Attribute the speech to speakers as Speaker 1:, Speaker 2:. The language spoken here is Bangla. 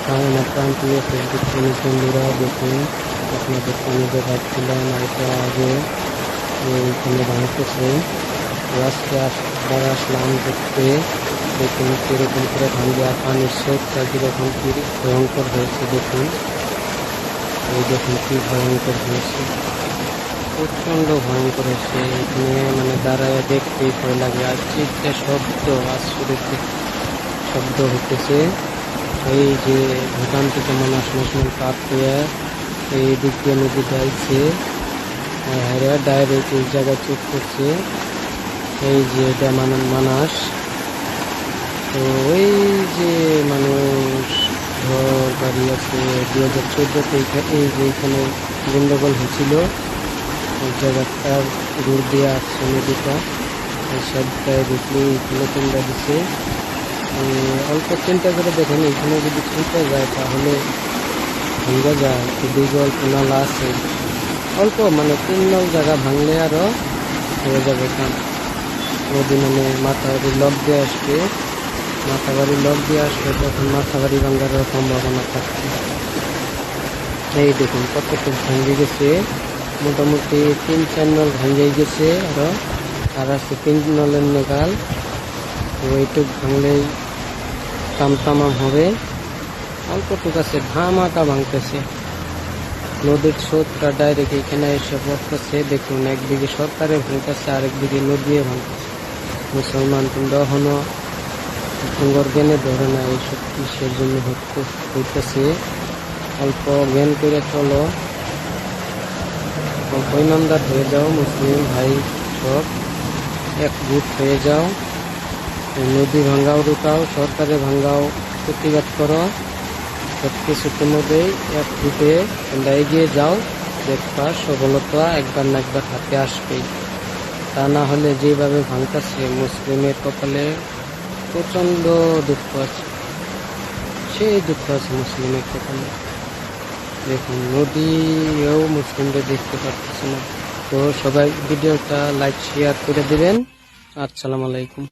Speaker 1: প্রান্তীয় ফেসবুক প্রেমিক বন্ধুরা, দেখুন আপনাদেরকে আমি দেখাচ্ছিলাম এটা আগে এইখানে ভাঙতেছে। আজকে আবার আসলাম দেখতে, দেখুন কিরকম করে ভাঙবে আর পানির স্রোতটা কিরকম কি ভয়ঙ্কর হয়েছে। দেখুন এই দেখুন কি ভয়ঙ্কর হয়েছে, প্রচন্ড ভয়ঙ্কর হয়েছে। এখানে মানে দাঁড়ায় দেখতেই ভয় লাগে। আর চিৎকার শব্দ, আশ্চর্য শব্দ হইতেছে। এই যে ভুটান থেকে মানুষ ন্যাশনাল পার্ক হয়ে এই দিক দিয়ে নদী যাইছে, হ্যাঁ ডাইরেক্ট এই জায়গায় চেক করছে। এই যে এটা মানাস। তো ওই যে মানুষ ঘর বাড়ি আছে 2014-তে এই যে এখানে গন্ডগোল হয়েছিল, ওই জায়গাটার দূর দিয়ে আসছে নদীটা। এই সাইডটায় দেখলে এগুলো তোমরা দিচ্ছে। অল্প চিন্তা করে দেখেন, এখানে যদি ছুটে যায় তাহলে ভেঙে যায়। এদিকে অল্প নালা আছে, অল্প মানে 3 নল জায়গা ভাঙলে আরো হয়ে যাবে কাম। নদী মানে মাথাবাড়ি লক দিয়ে আসবে, তখন মাথাবাড়ি ভাঙার সম্ভাবনা থাকছে। এই দেখুন কতটুকু ভেঙে গেছে, মোটামুটি 3-4 নল ভেঙে গেছে আরো, আর আছে 3 নলের নেগাল। তো এইটুক ভাঙলেই তামাম হবে। অল্পটুক আছে, ধামাকা ভাঙতেছে। নদীর স্রোতটা ডাইরেক্ট এখানে এসে পড়তেছে। দেখুন একদিকে সরকারে ভাঙতেছে, আরেকদিকে নদী ভাঙতেছে। মুসলমান তোমরা এখনো তোমার জ্ঞানে ধরে না এইসব কিসের জন্য হইতেছে। অল্প জ্ঞান করে চলো, অল্প ইমানদার হয়ে যাও। মুসলিম ভাই সব একজুট হয়ে যাও। নদী ভাঙ্গাও রুকাও, সরকারে ভাঙ্গাও প্রতিবাদ করো। সব কিছুর মধ্যেই একজুটে তোমরা এগিয়ে যাও, দেখবা সফলতা একবার না একবার হাতে আসবেই। তা না হলে যেভাবে ভাঙতেছে, মুসলিমের কপালে প্রচন্ড দুঃখ আছে, সেই দুঃখ আছে মুসলিমের কপালে। দেখুন নদীও মুসলিমদের দেখতে পারতেছে না। তো সবাই ভিডিওটা লাইক শেয়ার করে দিবেন। আসসালামু আলাইকুম।